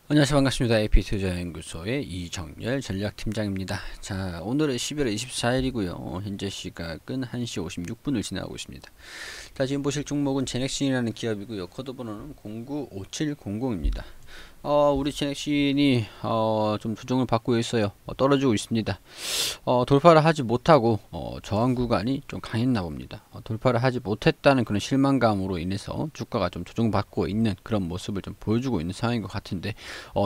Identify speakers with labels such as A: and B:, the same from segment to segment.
A: 안녕하세요. 반갑습니다. AP투자연구소의 이정열 전략팀장입니다. 자, 오늘은 11월 24일이고요. 현재 시각은 1시 56분을 지나고 있습니다. 자, 지금 보실 종목은 제넥신이라는 기업이고요. 코드번호는 095700입니다. 우리 제넥신이 좀 조정을 받고 있어요. 떨어지고 있습니다. 돌파를 하지 못하고 저항 구간이 좀 강했나 봅니다. 돌파를 하지 못했다는 그런 실망감으로 인해서 주가가 좀 조정받고 있는 그런 모습을 좀 보여주고 있는 상황인 것 같은데,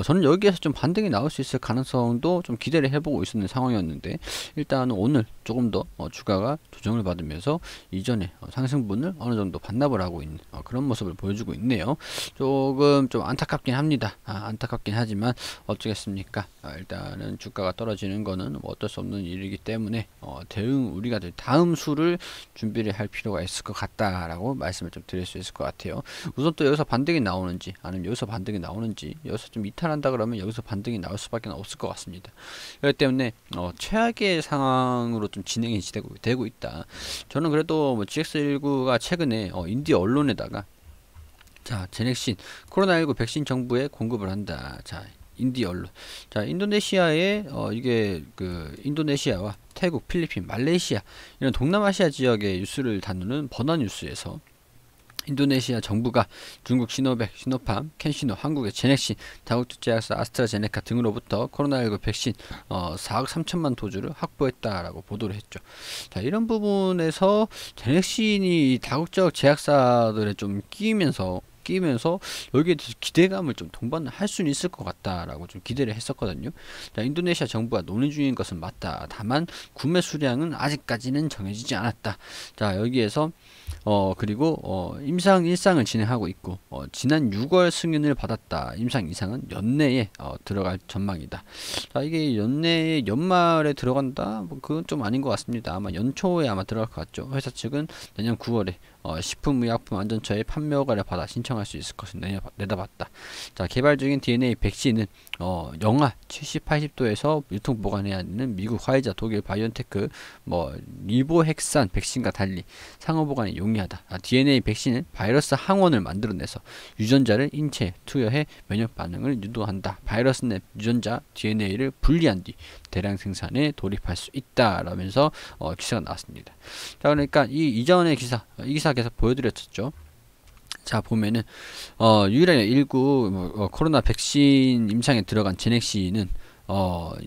A: 저는 여기에서 좀 반등이 나올 수 있을 가능성도 좀 기대를 해보고 있었는 상황이었는데, 일단은 오늘 조금 더 주가가 조정을 받으면서 이전에 상승분을 어느 정도 반납을 하고 있는 그런 모습을 보여주고 있네요. 조금 좀 안타깝긴 합니다. 안타깝긴 하지만 어쩌겠습니까? 일단은 주가가 떨어지는 거는 뭐 어쩔 수 없는 일이기 때문에 우리가 다음 수를 준비를 할 필요가 있을 것 같다라고 말씀을 좀 드릴 수 있을 것 같아요. 우선 또 여기서 반등이 나오는지 아니면 여기서 반등이 나오는지, 여기서 좀 이탈한다 그러면 여기서 반등이 나올 수밖에 없을 것 같습니다. 그렇기 때문에 최악의 상황으로 좀 진행이 되고 있다. 저는 그래도 뭐 GX19가 최근에 인디 언론에다가, 자, 제넥신 코로나19 백신 정부에 공급을 한다. 자, 인디 언론. 자, 인도네시아의 이게 그 인도네시아와 태국, 필리핀, 말레이시아 이런 동남아시아 지역의 뉴스를 다루는 버너뉴스에서 인도네시아 정부가 중국 시노백, 시노팜, 캔시노, 한국의 제넥신, 자국적 제약사 아스트라제네카 등으로부터 코로나19 백신 4억 3천만 도주를 확보했다라고 보도를 했죠. 자, 이런 부분에서 제넥신이 다국적 제약사들에 좀 끼면서 여기에 대해서 기대감을 좀 동반을 할 수는 있을 것 같다라고 좀 기대를 했었거든요. 자, 인도네시아 정부가 논의 중인 것은 맞다. 다만 구매 수량은 아직까지는 정해지지 않았다. 자, 여기에서 그리고 임상 1상을 진행하고 있고, 지난 6월 승인을 받았다. 임상 2상은 연내에 들어갈 전망이다. 자, 이게 연말에 들어간다? 뭐 그건 좀 아닌 것 같습니다. 아마 연초에 아마 들어갈 것 같죠. 회사 측은 내년 9월에 식품의약품안전처에 판매 허가를 받아 신청할 수 있을 것을 내다봤다. 자, 개발 중인 DNA 백신은 영하 70, 80도에서 유통 보관해야 하는 미국 화이자, 독일 바이온테크, 리보핵산 백신과 달리 상호 보관이 용이하다. DNA 백신은 바이러스 항원을 만들어내서 유전자를 인체에 투여해 면역 반응을 유도한다. 바이러스 내 유전자 DNA를 분리한 뒤 대량 생산에 돌입할 수 있다라면서 기사가 나왔습니다. 자, 그러니까 이 기사 계속 보여드렸었죠. 자, 보면은 유일하게 19 코로나 백신 임상에 들어간 제넥시는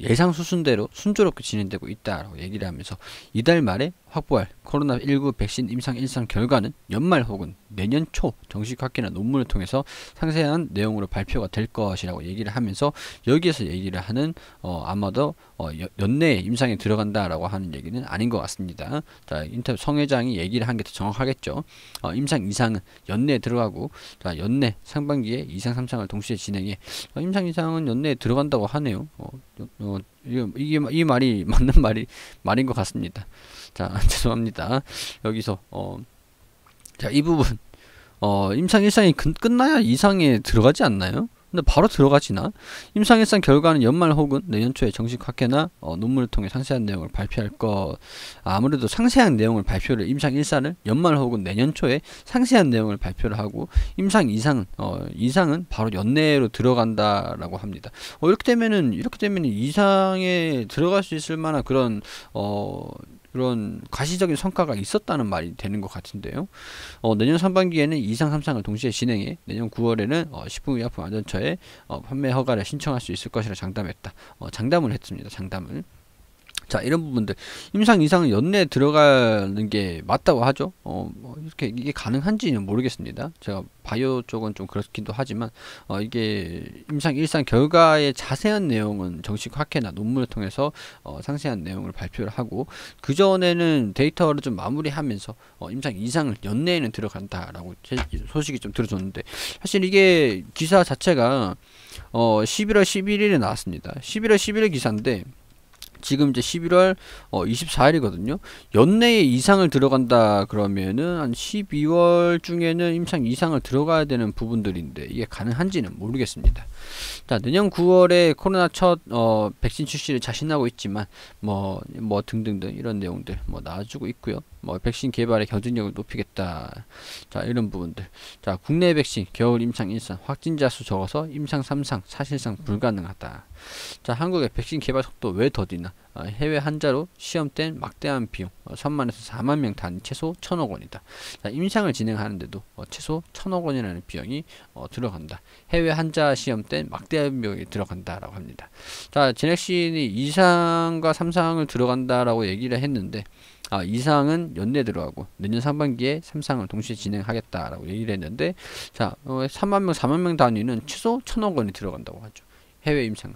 A: 예상 수순대로 순조롭게 진행되고 있다라고 얘기를 하면서 이달 말에 확보할 코로나19 백신 임상 1상 결과는 연말 혹은 내년 초 정식 학회나 논문을 통해서 상세한 내용으로 발표가 될 것이라고 얘기를 하면서, 여기에서 얘기를 하는 아마도 연내에 임상에 들어간다라고 하는 얘기는 아닌 것 같습니다. 자, 인터뷰 성 회장이 얘기를 한 게 더 정확하겠죠. 임상 2상은 연내에 들어가고, 자, 연내 상반기에 2상 3상을 동시에 진행해. 임상 2상은 연내에 들어간다고 하네요. 이 말이 맞는 말인 것 같습니다. 자, 죄송합니다. 여기서 자, 이 부분 임상 1상이 끝나야 2상에 들어가지 않나요? 근데 바로 들어가지나? 임상 1상 결과는 연말 혹은 내년 초에 정식 학회나 논문을 통해 상세한 내용을 발표할 것. 아무래도 상세한 내용을 발표를, 임상 1상을 연말 혹은 내년 초에 상세한 내용을 발표를 하고, 임상 2상은 바로 연내로 들어간다라고 합니다. 이렇게 되면은 2상에 들어갈 수 있을 만한 그런 가시적인 성과가 있었다는 말이 되는 것 같은데요. 내년 상반기에는 2상, 3상을 동시에 진행해 내년 9월에는 식품의약품안전처에 판매 허가를 신청할 수 있을 것이라 장담했다. 장담을 했습니다. 장담을. 자, 이런 부분들, 임상 2상은 연내에 들어가는 게 맞다고 하죠. 이렇게 이게 가능한지는 모르겠습니다. 제가 바이오 쪽은 좀 그렇기도 하지만 이게 임상 1상 결과의 자세한 내용은 정식 학회나 논문을 통해서 상세한 내용을 발표를 하고, 그 전에는 데이터를 좀 마무리하면서 임상 2상을 연내에는 들어간다라고 소식이 좀 들어줬는데, 사실 이게 기사 자체가 11월 11일에 나왔습니다. 11월 11일 기사인데 지금 이제 11월 24일이거든요. 연내에 이상을 들어간다 그러면은 한 12월 중에는 임상 이상을 들어가야 되는 부분들인데 이게 가능한지는 모르겠습니다. 자, 내년 9월에 코로나 첫 백신 출시를 자신하고 있지만 뭐 등등등 이런 내용들 나와주고 있고요. 뭐 백신 개발의 경쟁력을 높이겠다. 자, 이런 부분들. 자, 국내 백신 겨울 임상 1선 확진자 수 적어서 임상 3상 사실상 불가능하다. 자, 한국의 백신 개발 속도 왜 더디나? 해외 환자로 시험 땐 막대한 비용 3만에서 4만 명 단위 최소 1,000억 원이다. 자, 임상을 진행하는데도 최소 1,000억 원이라는 비용이 들어간다. 해외 환자 시험 땐 막대한 비용이 들어간다라고 합니다. 자, 제넥신이 2상과 3상을 들어간다라고 얘기를 했는데 2상은 연내 들어가고 내년 상반기에 3상을 동시에 진행하겠다라고 얘기를 했는데, 자, 3만 명, 4만 명 단위는 최소 1,000억 원이 들어간다고 하죠. 해외 임상.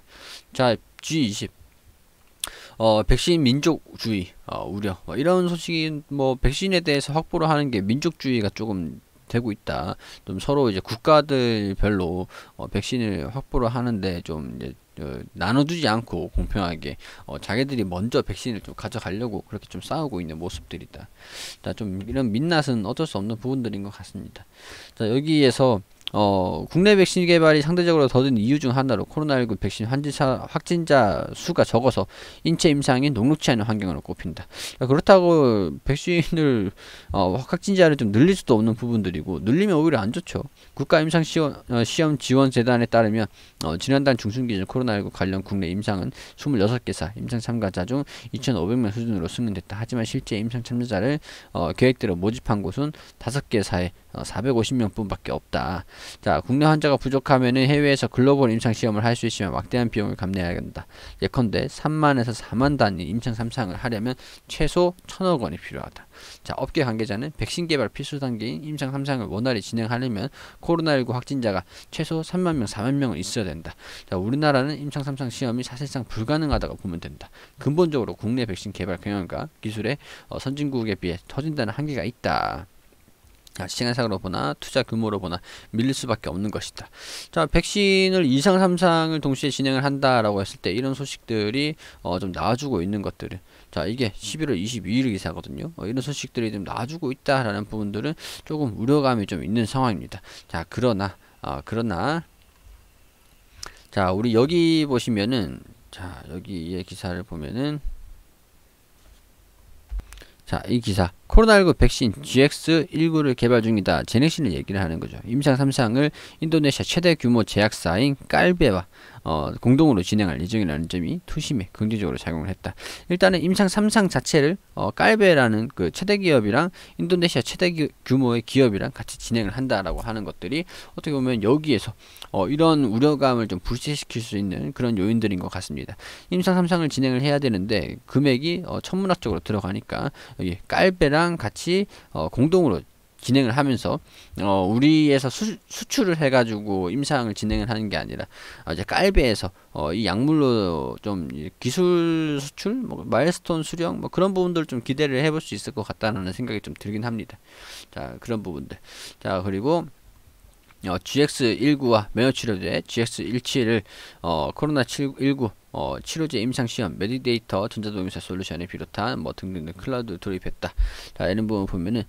A: 자, G20 백신 민족주의 우려 이런 소식이 백신에 대해서 확보를 하는 게 민족주의가 조금 되고 있다. 좀 서로 이제 국가들별로 백신을 확보를 하는데 좀 이제 나눠두지 않고 공평하게 자기들이 먼저 백신을 좀 가져가려고 그렇게 좀 싸우고 있는 모습들이다. 자, 좀 이런 민낯은 어쩔 수 없는 부분들인 것 같습니다. 자, 여기에서 국내 백신 개발이 상대적으로 더딘 이유 중 하나로 코로나19 백신 확진자 수가 적어서 인체 임상이 녹록치 않은 환경으로 꼽힌다. 그렇다고 백신을 확진자를 좀 늘릴 수도 없는 부분들이고, 늘리면 오히려 안 좋죠. 국가 임상 시험 지원 재단에 따르면 지난달 중순 기준 코로나19 관련 국내 임상은 26개사 임상 참가자 중 2,500명 수준으로 승인됐다. 하지만 실제 임상 참여자를 계획대로 모집한 곳은 5개사에 450명 뿐밖에 없다. 자, 국내 환자가 부족하면은 해외에서 글로벌 임상 시험을 할 수 있지만 막대한 비용을 감내해야 한다. 예컨대 3만에서 4만 단위 임상 3상을 하려면 최소 1,000억 원이 필요하다. 자, 업계 관계자는 백신 개발 필수 단계인 임상 3상을 원활히 진행하려면 코로나19 확진자가 최소 3만 명, 4만 명은 있어야 된다. 자, 우리나라는 임상 3상 시험이 사실상 불가능하다고 보면 된다. 근본적으로 국내 백신 개발 경영과 기술의 선진국에 비해 터진다는 한계가 있다. 시간상으로 보나 투자 규모로 보나 밀릴 수밖에 없는 것이다. 자, 백신을 2상 3상을 동시에 진행을 한다라고 했을 때 이런 소식들이 좀 나와주고 있는 것들을, 자, 이게 11월 22일 기사거든요. 이런 소식들이 좀 나와주고 있다라는 부분들은 조금 우려감이 좀 있는 상황입니다. 자, 그러나 자, 우리 여기 보시면은, 자, 여기의 기사를 보면은, 자, 이 기사 코로나19 백신 GX19를 개발 중이다. 제넥신을 얘기를 하는 거죠. 임상 3상을 인도네시아 최대 규모 제약사인 깔베와 공동으로 진행할 예정이라는 점이 투심에 긍정적으로 작용을 했다. 일단은 임상 3상 자체를 깔베라는 그 최대 기업이랑 인도네시아 최대 규모의 기업이랑 같이 진행을 한다라고 하는 것들이 어떻게 보면 여기에서 이런 우려감을 좀 불씨시킬 수 있는 그런 요인들인 것 같습니다. 임상 3상을 진행을 해야 되는데 금액이 천문학적으로 들어가니까 여기 깔베랑 같이 공동으로 진행을 하면서 우리에서 수출을 해가지고 임상을 진행을 하는 게 아니라 이제 깔베에서 이 약물로 좀 기술 수출, 마일스톤 수령 그런 부분들 좀 기대를 해볼 수 있을 것 같다는 생각이 좀 들긴 합니다. 자, 그런 부분들. 자, 그리고 GX19와 면역치료제 GX17을 코로나19 치료제 임상시험, 메디데이터, 전자동영상 솔루션을 비롯한 등등등 클라우드 도입했다. 자, 이런 부분 보면은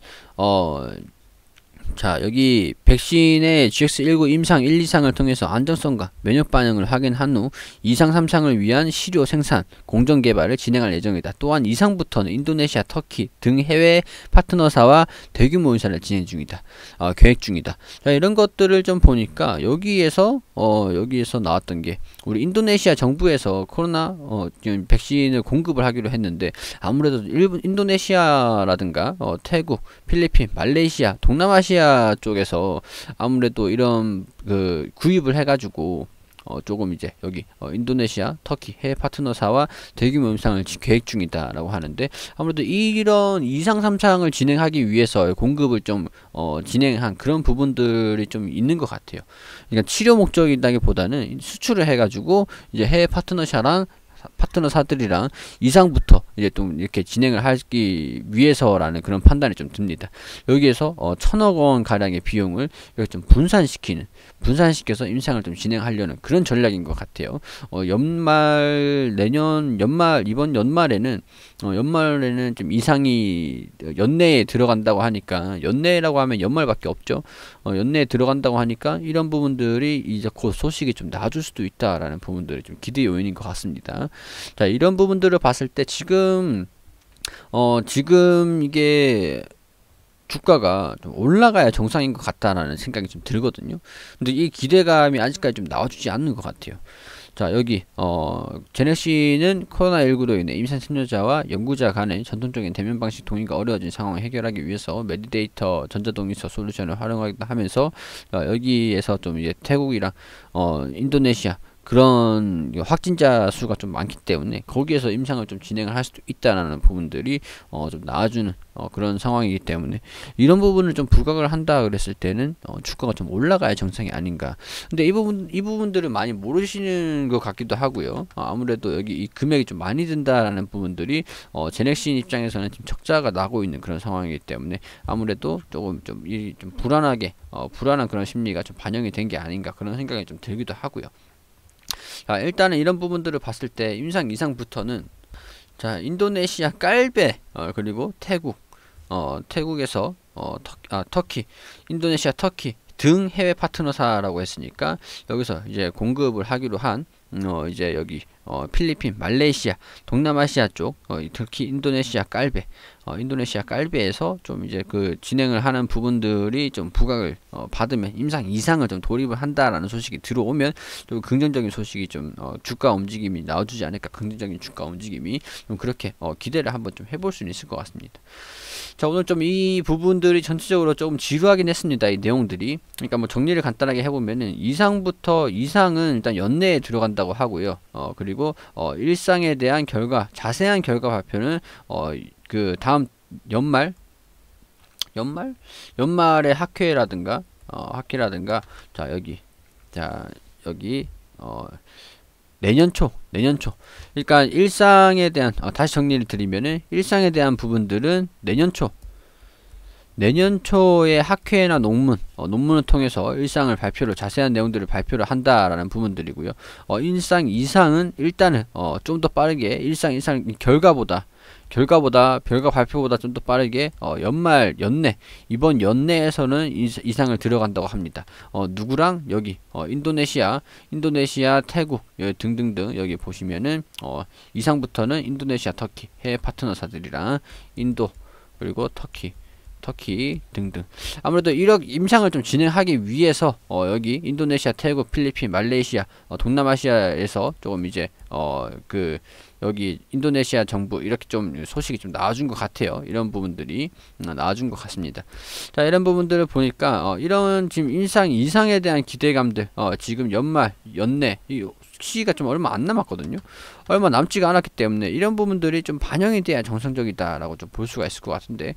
A: 자, 여기 백신의 GX19 임상 1, 2상을 통해서 안정성과 면역 반응을 확인한 후 2상, 3상을 위한 시료 생산, 공정 개발을 진행할 예정이다. 또한 2상부터는 인도네시아, 터키 등 해외 파트너사와 대규모 인사를 진행 중이다. 계획 중이다. 자, 이런 것들을 좀 보니까 여기에서 나왔던 게 우리 인도네시아 정부에서 코로나 백신을 공급을 하기로 했는데 아무래도 인도네시아라든가 태국, 필리핀, 말레이시아, 동남아시아 쪽에서 아무래도 이런 구입을 해가지고 조금 이제 여기 인도네시아, 터키 해외 파트너사와 대규모 임상을 계획 중이다라고 하는데 아무래도 이런 2상, 3상을 진행하기 위해서 공급을 좀 진행한 그런 부분들이 좀 있는 것 같아요. 그러니까 치료 목적이라기보다는 수출을 해가지고 이제 해외 파트너사들이랑 이상부터 이제 좀 이렇게 진행을 하기 위해서라는 그런 판단이 좀 듭니다. 여기에서 1,000억 원 가량의 비용을 이렇게 좀 분산시켜서 임상을 좀 진행하려는 그런 전략인 것 같아요. 이번 연말에는 좀 이상이 연내에 들어간다고 하니까, 연내라고 하면 연말밖에 없죠. 연내에 들어간다고 하니까 이런 부분들이 이제 곧 소식이 좀 나아질 수도 있다라는 부분들이 좀 기대 요인인 것 같습니다. 자, 이런 부분들을 봤을 때 지금 지금 이게 주가가 좀 올라가야 정상인 것 같다라는 생각이 좀 들거든요. 근데 이 기대감이 아직까지 좀 나와주지 않는 것 같아요. 자, 여기 제넥시는 코로나19로 인해 임상 참여자와 연구자 간의 전통적인 대면 방식 동의가 어려워진 상황을 해결하기 위해서 메디데이터 전자동의서 솔루션을 활용하기도 하면서 여기에서 좀 이제 태국이랑 인도네시아 그런 확진자 수가 좀 많기 때문에 거기에서 임상을 좀 진행을 할 수도 있다라는 부분들이 좀 나와주는 그런 상황이기 때문에 이런 부분을 좀 부각을 한다 그랬을 때는 주가가 좀 올라가야 정상이 아닌가. 근데 이 부분들을 많이 모르시는 것 같기도 하고요. 아무래도 여기 이 금액이 좀 많이 든다라는 부분들이 제넥신 입장에서는 지금 적자가 나고 있는 그런 상황이기 때문에 아무래도 조금 좀 불안하게 불안한 그런 심리가 좀 반영이 된 게 아닌가 그런 생각이 좀 들기도 하고요. 자, 일단은 이런 부분들을 봤을 때 임상 이상부터는 자, 인도네시아 깔베 그리고 태국에서 터키, 인도네시아, 터키 등 해외 파트너사라고 했으니까 여기서 이제 공급을 하기로 한 이제 여기 필리핀, 말레이시아, 동남아시아 쪽 특히 인도네시아 깔베에서 좀 이제 그 진행을 하는 부분들이 좀 부각을 받으면 임상 이상을 좀 돌입을 한다라는 소식이 들어오면 좀 긍정적인 소식이 좀 주가 움직임이 나와주지 않을까. 긍정적인 주가 움직임이 좀 그렇게 기대를 한번 좀 해볼 수는 있을 것 같습니다. 자, 오늘 좀 이 부분들이 전체적으로 조금 지루하긴 했습니다. 이 내용들이. 그러니까 뭐 정리를 간단하게 해보면은 이상은 일단 연내에 들어간다고 하고요. 그리고 일상에 대한 자세한 결과 발표는 그 다음 연말에 학회라든가 여기 내년 초 그러니까 일상에 대한 다시 정리를 드리면은 일상에 대한 부분들은 내년 초에 학회나 논문을 통해서 일상을 자세한 내용들을 발표를 한다라는 부분들이고요. 일상 이상은 일단은 좀 더 빠르게 일상 이상 결과 발표보다 좀 더 빠르게 이번 연내에서는 이상을 들어간다고 합니다. 누구랑 여기 인도네시아, 태국 등등등 여기 보시면은 이상부터는 인도네시아, 터키 해외 파트너사들이랑 인도 그리고 터키 등등 아무래도 이렇게 임상을 좀 진행하기 위해서 여기 인도네시아, 태국, 필리핀, 말레이시아, 동남아시아에서 조금 이제 여기 인도네시아 정부 이렇게 좀 소식이 좀 나와준 것 같아요. 이런 부분들이 나와준 것 같습니다. 자, 이런 부분들을 보니까 이런 지금 이상에 대한 기대감들 지금 연내 이 시기가 좀 얼마 안 남았거든요. 얼마 남지가 않았기 때문에 이런 부분들이 좀 반영이 돼야 정상적이다라고 좀 볼 수가 있을 것 같은데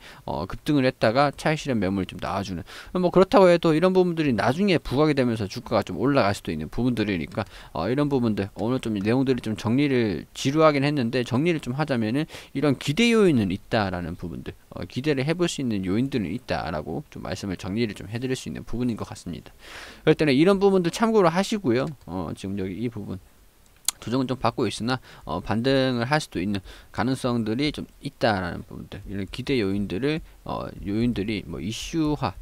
A: 급등을 했다가 차익 실현 매물이 좀 나와주는 뭐 그렇다고 해도 이런 부분들이 나중에 부각이 되면서 주가가 좀 올라갈 수도 있는 부분들이니까 이런 부분들 오늘 좀 내용들이 좀 정리를 지루하긴 했는데 정리를 좀 하자면은 이런 기대 요인은 있다라는 부분들 기대를 해볼 수 있는 요인들은 있다라고 좀 말씀을 정리를 좀 해드릴 수 있는 부분인 것 같습니다. 그럴 때는 이런 부분들 참고로 하시고요. 지금 여기 이 부분 조정은 좀 받고 있으나 반등을 할 수도 있는 가능성들이 좀 있다라는 부분들 이런 기대 요인들이 뭐 이슈화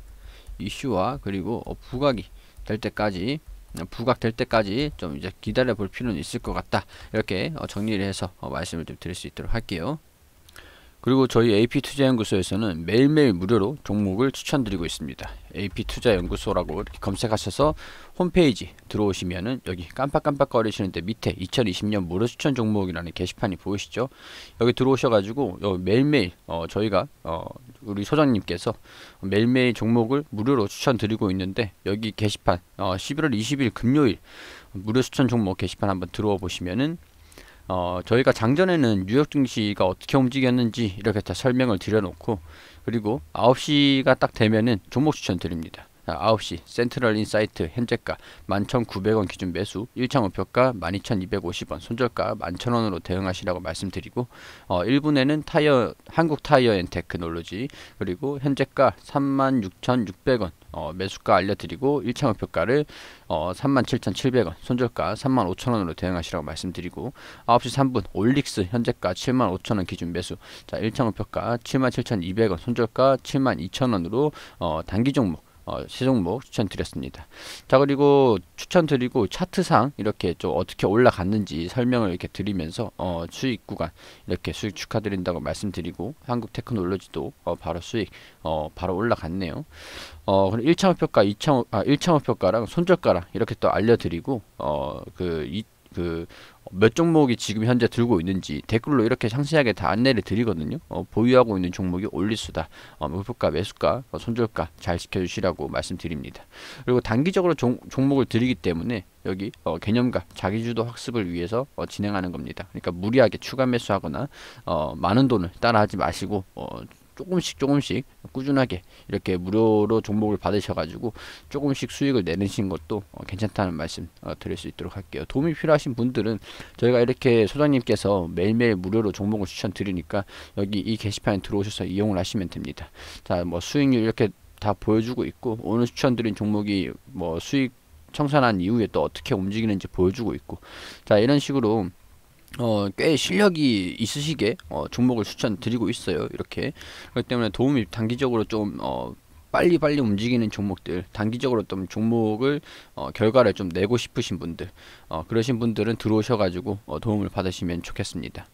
A: 그리고 부각될 때까지 좀 이제 기다려 볼 필요는 있을 것 같다. 이렇게 정리를 해서 말씀을 좀 드릴 수 있도록 할게요. 그리고 저희 AP투자연구소에서는 매일매일 무료로 종목을 추천드리고 있습니다. AP투자연구소라고 이렇게 검색하셔서 홈페이지 들어오시면은 여기 깜빡깜빡거리시는데 밑에 2020년 무료 추천 종목이라는 게시판이 보이시죠? 여기 들어오셔가지고 매일매일 저희가 우리 소장님께서 매일매일 종목을 무료로 추천드리고 있는데 여기 게시판 11월 20일 금요일 무료 추천 종목 게시판 한번 들어와 보시면은 저희가 장전에는 뉴욕 증시가 어떻게 움직였는지 이렇게 다 설명을 드려놓고 그리고 9시가 딱 되면은 종목 추천 드립니다. 9시 센트럴 인사이트 현재가 11,900원 기준 매수 1차 목표가 12,250원 손절가 11,000원으로 대응하시라고 말씀드리고 1분에는 한국 타이어 앤 테크놀로지 그리고 현재가 36,600원 매수가 알려드리고 1차 목표가를 37,700원 손절가 35,000원으로 대응하시라고 말씀드리고 9시 3분 올릭스 현재가 75,000원 기준 매수 자 1차 목표가 77,200원 손절가 72,000원으로 단기 종목 세 종목 추천드렸습니다. 자, 그리고 추천드리고 차트상 이렇게 좀 어떻게 올라갔는지 설명을 이렇게 드리면서 수익 구간 이렇게 수익 축하드린다고 말씀드리고, 한국 테크놀로지도 바로 수익 바로 올라갔네요. 그럼 1차 목표가 1차 목표가랑 손절가랑 이렇게 또 알려드리고, 몇 종목이 지금 현재 들고 있는지 댓글로 이렇게 상세하게 다 안내를 드리거든요. 보유하고 있는 종목이 올리수다, 목표가, 매수가, 손절가 잘 지켜주시라고 말씀드립니다. 그리고 단기적으로 종목을 드리기 때문에 여기 개념가 자기주도 학습을 위해서 진행하는 겁니다. 그러니까 무리하게 추가 매수하거나 많은 돈을 따라하지 마시고 조금씩 꾸준하게 이렇게 무료로 종목을 받으셔가지고 조금씩 수익을 내내신 것도 괜찮다는 말씀 드릴 수 있도록 할게요. 도움이 필요하신 분들은 저희가 이렇게 소장님께서 매일매일 무료로 종목을 추천드리니까 여기 이 게시판에 들어오셔서 이용을 하시면 됩니다. 자, 뭐 수익률 이렇게 다 보여주고 있고, 오늘 추천드린 종목이 뭐 수익 청산한 이후에 또 어떻게 움직이는지 보여주고 있고, 자, 이런 식으로 꽤 실력이 있으시게 종목을 추천드리고 있어요. 이렇게. 그렇기 때문에 도움이 단기적으로 좀 빨리 움직이는 종목들, 단기적으로 좀 종목을 결과를 좀 내고 싶으신 분들, 그러신 분들은 들어오셔가지고 도움을 받으시면 좋겠습니다.